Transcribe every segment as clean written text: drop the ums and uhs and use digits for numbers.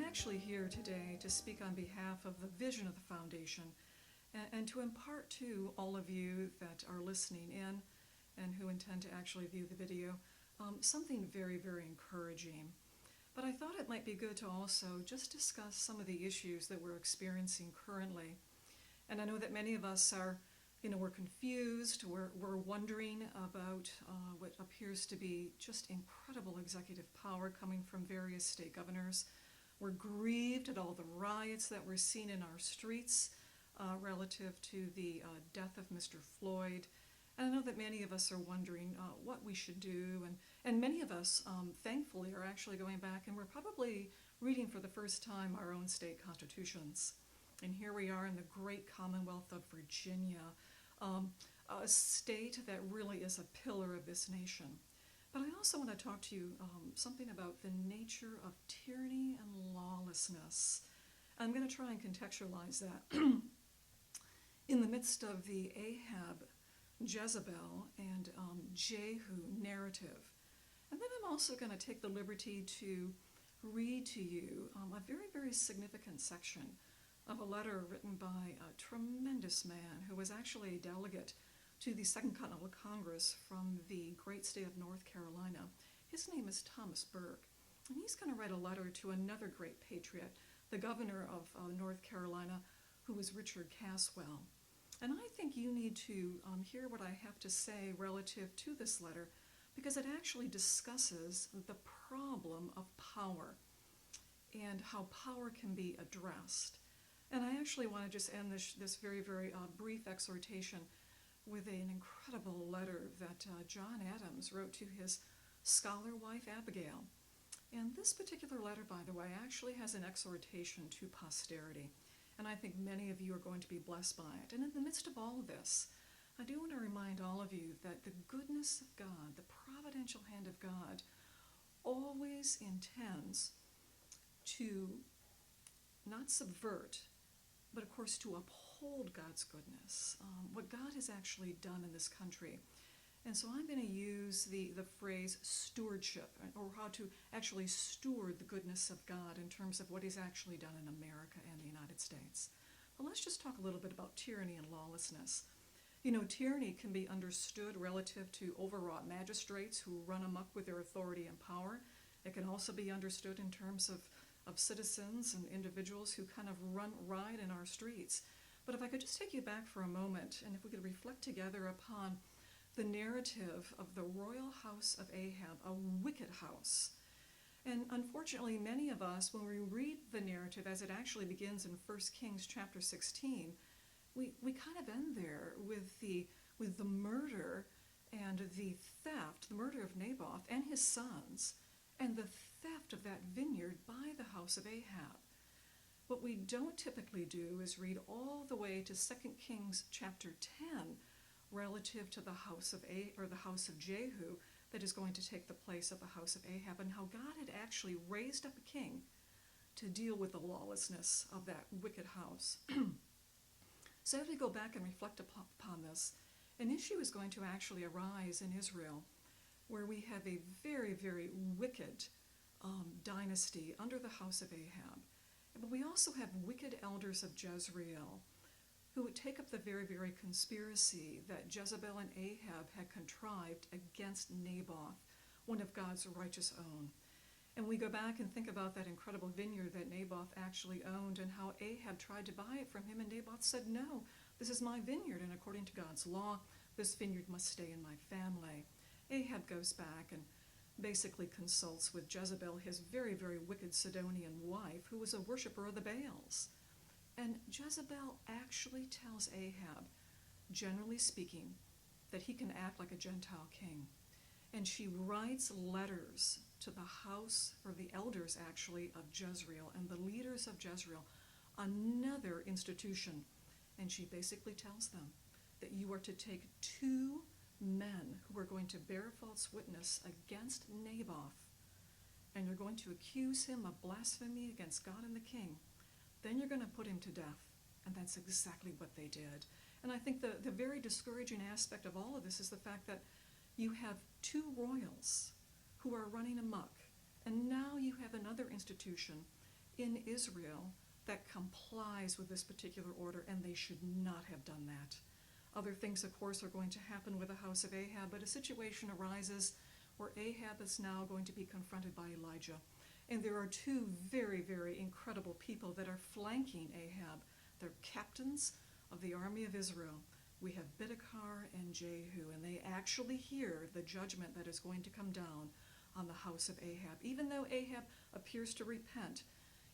actually here today to speak on behalf of the vision of the foundation and to impart to all of you that are listening in and who intend to actually view the video something very, very encouraging. But I thought it might be good to also just discuss some of the issues that we're experiencing currently. And I know that many of us are, we're confused, we're wondering about what appears to be just incredible executive power coming from various state governors. We're grieved at all the riots that we're seeing in our streets relative to the death of Mr. Floyd. And I know that many of us are wondering what we should do, and many of us, thankfully, are actually going back and we're probably reading for the first time our own state constitutions. And here we are in the great Commonwealth of Virginia, a state that really is a pillar of this nation. But I also want to talk to you something about the nature of tyranny and lawlessness. I'm going to try and contextualize that in the midst of the Ahab, Jezebel, and Jehu narrative. And then I'm also going to take the liberty to read to you a very, very significant section of a letter written by a tremendous man who was actually a delegate to the Second Continental Congress from the great state of North Carolina. His name is Thomas Burke, and he's going to write a letter to another great patriot, the governor of North Carolina, who is Richard Caswell. And I think you need to hear what I have to say relative to this letter, because it actually discusses the problem of power and how power can be addressed. And I actually want to just end this very, very brief exhortation with an incredible letter that John Adams wrote to his scholar wife Abigail. And this particular letter, by the way, actually has an exhortation to posterity. And I think many of you are going to be blessed by it. And in the midst of all of this, I do want to remind all of you that the goodness of God, the providential hand of God, always intends to not subvert, but of course to uphold God's goodness, what God has actually done in this country. And so I'm going to use the phrase stewardship, or how to actually steward the goodness of God in terms of what he's actually done in America and the United States. But let's just talk a little bit about tyranny and lawlessness. Tyranny can be understood relative to overwrought magistrates who run amok with their authority and power. It can also be understood in terms of citizens and individuals who kind of run riot in our streets. But if I could just take you back for a moment, and if we could reflect together upon the narrative of the royal house of Ahab, a wicked house. And unfortunately, many of us, when we read the narrative as it actually begins in 1 Kings chapter 16, we kind of end there with the murder and the theft, the murder of Naboth and his sons, and the theft of that vineyard by the house of Ahab. What we don't typically do is read all the way to 2 Kings chapter 10 relative to the house of Jehu that is going to take the place of the house of Ahab, and how God had actually raised up a king to deal with the lawlessness of that wicked house. So as we go back and reflect upon this, an issue is going to actually arise in Israel where we have a very, very wicked dynasty under the house of Ahab. But we also have wicked elders of Jezreel who would take up the very, very conspiracy that Jezebel and Ahab had contrived against Naboth, one of God's righteous own. And we go back and think about that incredible vineyard that Naboth actually owned, and how Ahab tried to buy it from him, and Naboth said, "No, this is my vineyard, and according to God's law, this vineyard must stay in my family." Ahab goes back and basically consults with Jezebel, his very, very wicked Sidonian wife, who was a worshiper of the Baals. And Jezebel actually tells Ahab, generally speaking, that he can act like a Gentile king. And she writes letters to the house, or the elders actually, of Jezreel, and the leaders of Jezreel, another institution. And she basically tells them that you are to take 2 men who are going to bear false witness against Naboth, and you're going to accuse him of blasphemy against God and the king. Then you're going to put him to death. And that's exactly what they did. And I think the very discouraging aspect of all of this is the fact that you have 2 royals who are running amok, and now you have another institution in Israel that complies with this particular order, and they should not have done that. Other things, of course, are going to happen with the house of Ahab, but a situation arises where Ahab is now going to be confronted by Elijah. And there are two very, very incredible people that are flanking Ahab. They're captains of the army of Israel. We have Bidekar and Jehu, and they actually hear the judgment that is going to come down on the house of Ahab. Even though Ahab appears to repent,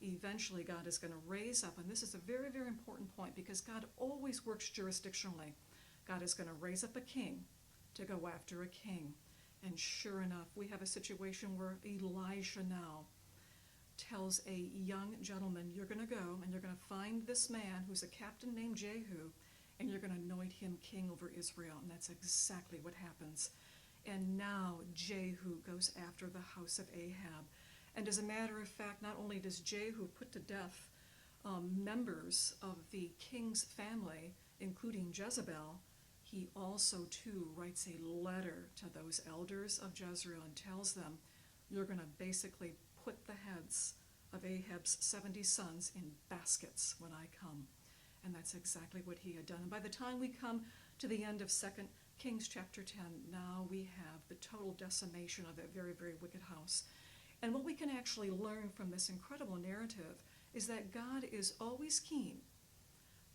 eventually God is going to raise up, and this is a very, very important point because God always works jurisdictionally. God is going to raise up a king to go after a king. And sure enough, we have a situation where Elisha now tells a young gentleman, you're going to go and you're going to find this man who's a captain named Jehu, and you're going to anoint him king over Israel. And that's exactly what happens. And now Jehu goes after the house of Ahab. And as a matter of fact, not only does Jehu put to death members of the king's family, including Jezebel, he also too writes a letter to those elders of Jezreel and tells them, you're going to basically put the heads of Ahab's 70 sons in baskets when I come. And that's exactly what he had done. And by the time we come to the end of 2 Kings chapter 10, now we have the total decimation of that very, very wicked house. And what we can actually learn from this incredible narrative is that God is always keen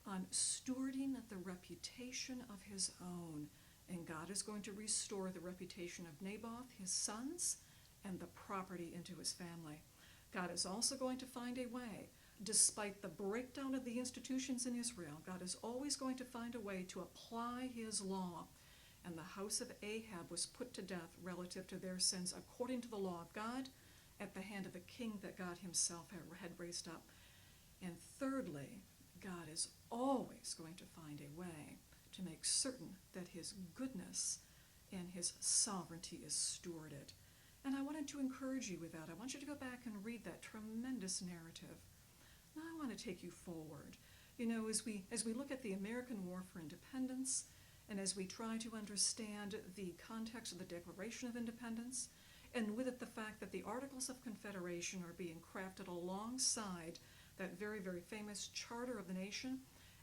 on stewarding the reputation of his own. And God is going to restore the reputation of Naboth, his sons, and the property into his family. God is also going to find a way. Despite the breakdown of the institutions in Israel, God is always going to find a way to apply his law. And the house of Ahab was put to death relative to their sins according to the law of God at the hand of the king that God himself had raised up. And thirdly, God is always going to find a way to make certain that his goodness and his sovereignty is stewarded. And I wanted to encourage you with that. I want you to go back and read that tremendous narrative. Now I want to take you forward. You know, as we look at the American War for Independence, and as we try to understand the context of the Declaration of Independence, and with it the fact that the Articles of Confederation are being crafted alongside that very, very famous Charter of the Nation,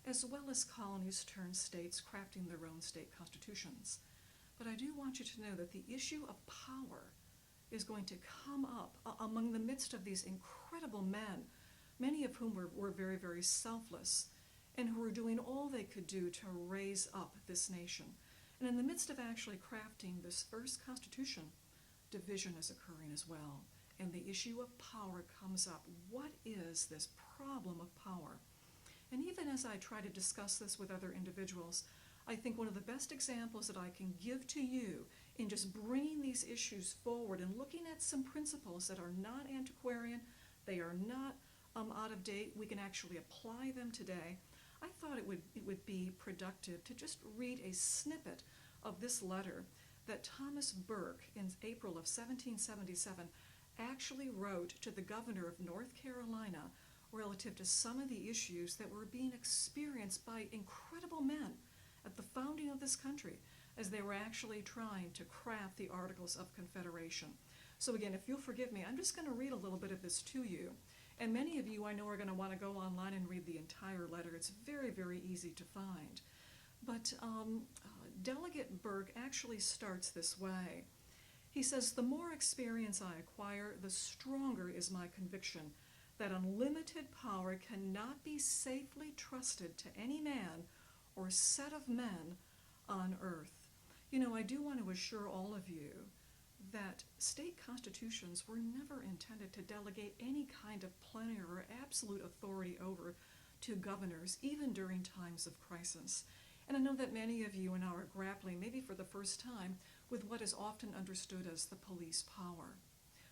as well as colonies turned states crafting their own state constitutions. But I do want you to know that the issue of power is going to come up among the midst of these incredible men, many of whom were very, very selfless, and who were doing all they could do to raise up this nation. And in the midst of actually crafting this first constitution, division is occurring as well. And the issue of power comes up. What is this problem of power? And even as I try to discuss this with other individuals, I think one of the best examples that I can give to you in just bringing these issues forward and looking at some principles that are not antiquarian, they are not out of date, we can actually apply them today. I thought it would be productive to just read a snippet of this letter that Thomas Burke in April of 1777 actually wrote to the governor of North Carolina relative to some of the issues that were being experienced by incredible men at the founding of this country as they were actually trying to craft the Articles of Confederation. So again, if you'll forgive me, I'm just going to read a little bit of this to you. And many of you I know are going to want to go online and read the entire letter. It's very, very easy to find. But Delegate Burke actually starts this way. He says, "The more experience I acquire, the stronger is my conviction that unlimited power cannot be safely trusted to any man or set of men on earth." You know, I do want to assure all of you that state constitutions were never intended to delegate any kind of plenary or absolute authority over to governors, even during times of crisis. And I know that many of you now are grappling, maybe for the first time, with what is often understood as the police power.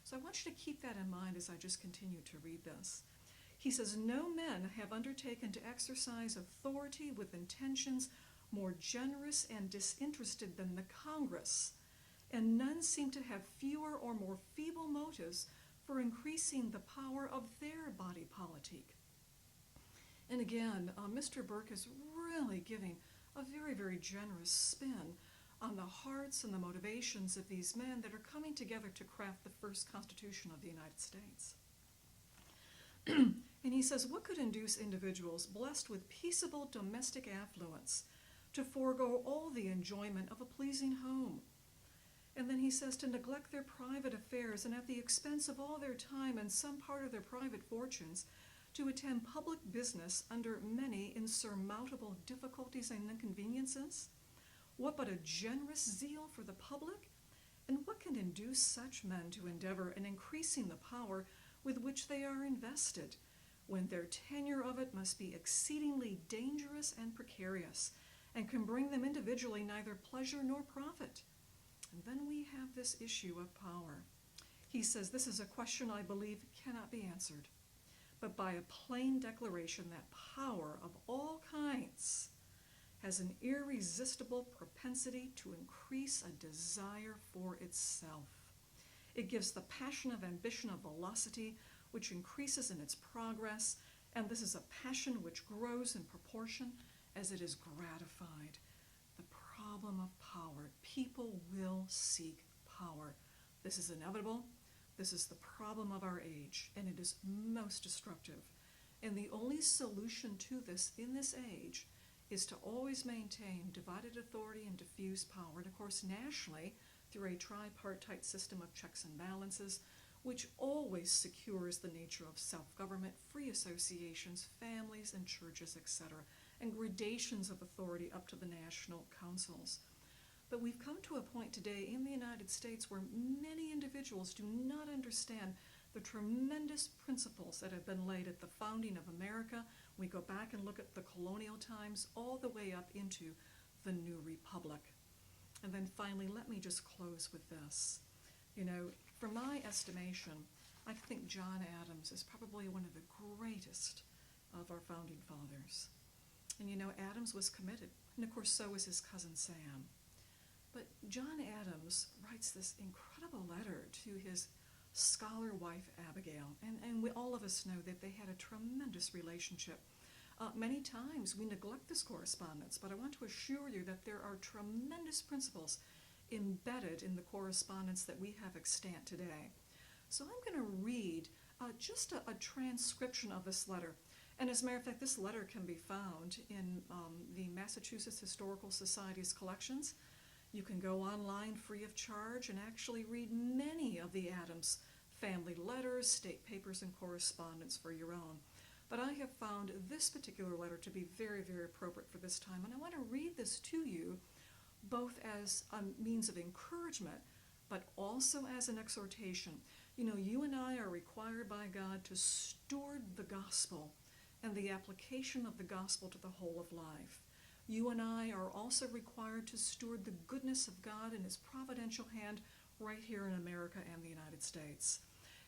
So I want you to keep that in mind as I just continue to read this. He says, "No men have undertaken to exercise authority with intentions more generous and disinterested than the Congress, and none seem to have fewer or more feeble motives for increasing the power of their body politic." And again, Mr. Burke is really giving a very, very generous spin on the hearts and the motivations of these men that are coming together to craft the first Constitution of the United States. And he says, what could induce individuals blessed with peaceable domestic affluence to forego all the enjoyment of a pleasing home? And then he says to neglect their private affairs and at the expense of all their time and some part of their private fortunes to attend public business under many insurmountable difficulties and inconveniences? What but a generous zeal for the public? And what can induce such men to endeavor in increasing the power with which they are invested, when their tenure of it must be exceedingly dangerous and precarious, and can bring them individually neither pleasure nor profit? And then we have this issue of power. He says this is a question I believe cannot be answered, but by a plain declaration that power of all kinds has an irresistible propensity to increase a desire for itself. It gives the passion of ambition a velocity which increases in its progress, and this is a passion which grows in proportion as it is gratified. The problem of power. People will seek power. This is inevitable. This is the problem of our age, and it is most destructive. And the only solution to this in this age is to always maintain divided authority and diffuse power, and of course nationally through a tripartite system of checks and balances, which always secures the nature of self-government, free associations, families, and churches, etc., and gradations of authority up to the national councils. But we've come to a point today in the United States where many individuals do not understand the tremendous principles that have been laid at the founding of America. We go back and look at the colonial times all the way up into the new republic. And then finally, let me just close with this. You know, for my estimation, I think John Adams is probably one of the greatest of our founding fathers. And you know, Adams was committed, and of course so was his cousin Sam. But John Adams writes this incredible letter to his scholar wife Abigail, and all of us know that they had a tremendous relationship. Many times we neglect this correspondence, but I want to assure you that there are tremendous principles embedded in the correspondence that we have extant today. So I'm going to read just a transcription of this letter. And as a matter of fact, this letter can be found in the Massachusetts Historical Society's collections. You can go online free of charge and actually read many of the Adams family letters, state papers, and correspondence for your own. But I have found this particular letter to be very, very appropriate for this time, and I want to read this to you both as a means of encouragement, but also as an exhortation. You know, you and I are required by God to steward the gospel and the application of the gospel to the whole of life. You and I are also required to steward the goodness of God in his providential hand right here in America and the United States.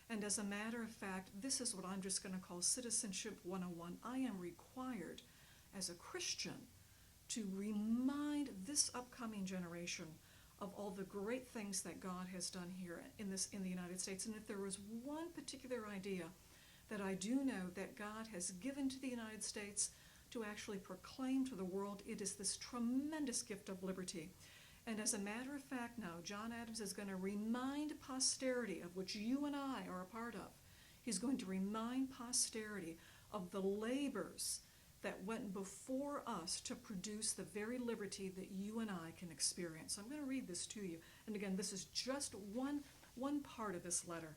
And as a matter of fact, this is what I'm just going to call Citizenship 101. I am required as a Christian to remind this upcoming generation of all the great things that God has done here in the United States. And if there was one particular idea that I do know that God has given to the United States to actually proclaim to the world, it is this tremendous gift of liberty. And as a matter of fact now, John Adams is going to remind posterity, of which you and I are a part of. He's going to remind posterity of the labors that went before us to produce the very liberty that you and I can experience. So I'm going to read this to you. And again, this is just one part of this letter.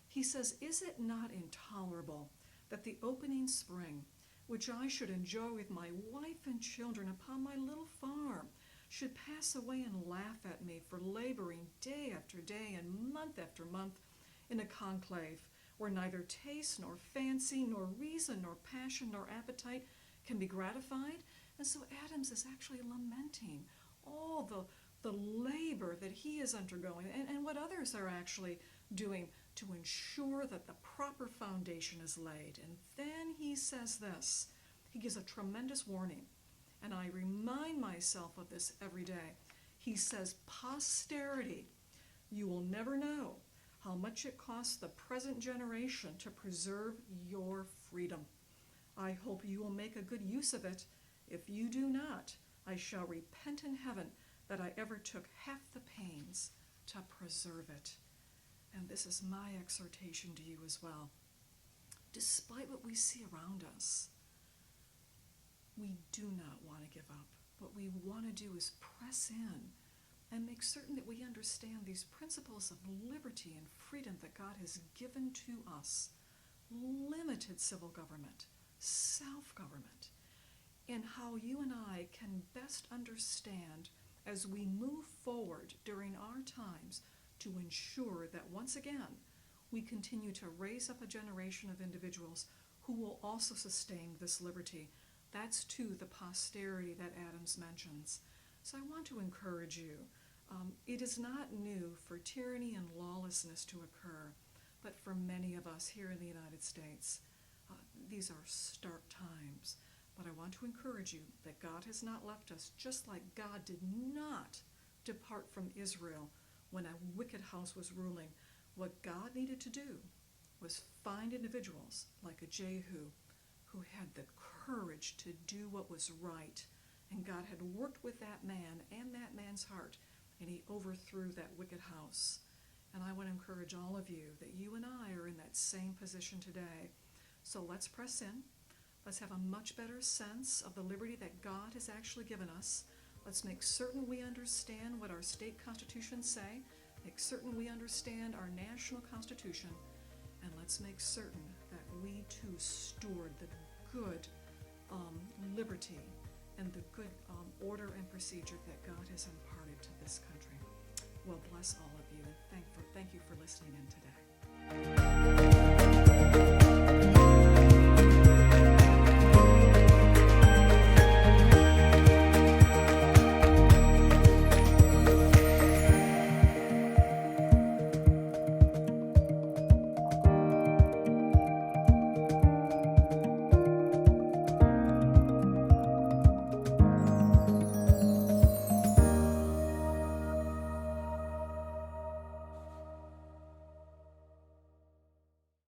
He says, "Is it not intolerable that the opening spring, which I should enjoy with my wife and children upon my little farm, should pass away and laugh at me for laboring day after day and month after month in a conclave where neither taste nor fancy nor reason nor passion nor appetite can be gratified?" And so Adams is actually lamenting all the labor that he is undergoing and what others are actually doing to ensure that the proper foundation is laid. And then he says this. He gives a tremendous warning, and I remind myself of this every day. He says, "Posterity, you will never know how much it costs the present generation to preserve your freedom. I hope you will make a good use of it. If you do not, I shall repent in heaven that I ever took half the pains to preserve it." And this is my exhortation to you as well. despite what we see around us, we do not want to give up. What we want to do is press in and make certain that we understand these principles of liberty and freedom that God has given to us. Limited civil government, self-government, and how you and I can best understand as we move forward during our times to ensure that once again we continue to raise up a generation of individuals who will also sustain this liberty. That's to the posterity that Adams mentions. So I want to encourage you. It is not new for tyranny and lawlessness to occur, but for many of us here in the United States, these are stark times. But I want to encourage you that God has not left us, just like God did not depart from Israel when a wicked house was ruling. What God needed to do was find individuals like a Jehu who had the courage to do what was right. And God had worked with that man and that man's heart, and he overthrew that wicked house. And I want to encourage all of you that you and I are in that same position today. So let's press in. Let's have a much better sense of the liberty that God has actually given us. Let's make certain we understand what our state constitutions say. Make certain we understand our national constitution. And let's make certain that we too steward the good liberty and the good order and procedure that God has imparted to this country. Well, bless all of you, and thank you for listening in today.